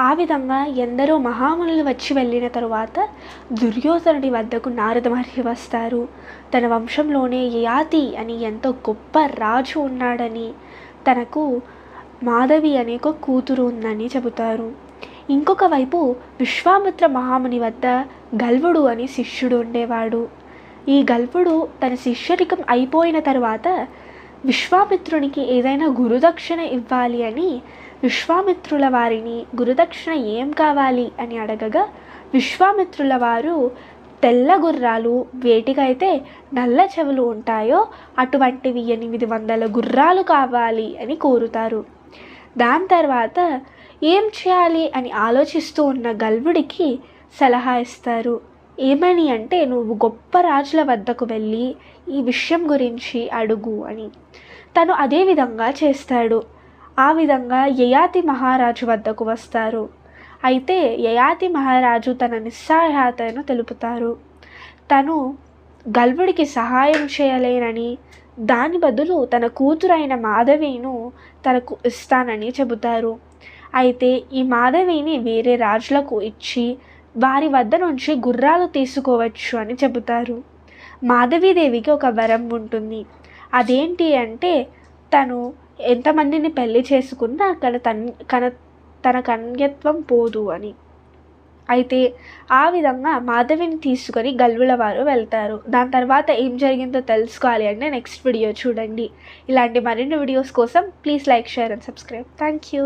ఆ విధంగా ఎందరో మహామునులు వచ్చి వెళ్ళిన తరువాత దుర్యోధనుడి వద్దకు నారద మహర్షి వస్తారు. తన వంశంలోనే యయాతి అని ఎంతో గొప్ప రాజు ఉన్నాడని, తనకు మాధవి అనే ఒక కూతురు ఉందని చెబుతారు. ఇంకొక వైపు విశ్వామిత్ర మహాముని వద్ద గల్వుడు అని శిష్యుడు ఉండేవాడు. ఈ గల్వుడు తన శిష్యరికం అయిపోయిన తరువాత విశ్వామిత్రునికి ఏదైనా గురుదక్షిణ ఇవ్వాలి అని విశ్వామిత్రుల వారిని గురుదక్షిణ ఏం కావాలి అని అడగగా, విశ్వామిత్రుల వారు తెల్ల గుర్రాలు వేటికైతే నల్ల చెవులు ఉంటాయో అటువంటివి 800 గుర్రాలు కావాలి అని కోరుతారు. దాని తర్వాత ఏం చేయాలి అని ఆలోచిస్తూ ఉన్న గల్వుడికి సలహా ఇస్తారు. ఏమని అంటే, నువ్వు గొప్ప రాజుల వద్దకు వెళ్ళి ఈ విషయం గురించి అడుగు అని. తను అదే విధంగా చేస్తాడు. ఆ విధంగా యయాతి మహారాజు వద్దకు వస్తారు. అయితే యయాతి మహారాజు తన నిస్సహాయతను తెలుపుతారు. తను గల్వుడికి సహాయం చేయలేనని, దాని బదులు తన కూతురైన మాధవిను తనకు ఇస్తానని చెబుతారు. అయితే ఈ మాధవిని వేరే రాజులకు ఇచ్చి వారి వద్ద నుంచి గుర్రాలు తీసుకోవచ్చు అని చెబుతారు. మాధవీదేవికి ఒక వరం ఉంటుంది. అదేంటి అంటే, తను ఎంతమందిని పెళ్లి చేసుకున్నా తన కన్యత్వం పోదు అని. అయితే ఆ విధంగా మాధవిని తీసుకొని గల్వుల వారు వెళ్తారు. దాని తర్వాత ఏం జరిగిందో తెలుసుకోవాలి అంటే నెక్స్ట్ వీడియో చూడండి. ఇలాంటి మరిన్ని వీడియోస్ కోసం please like, share and subscribe. Thank you.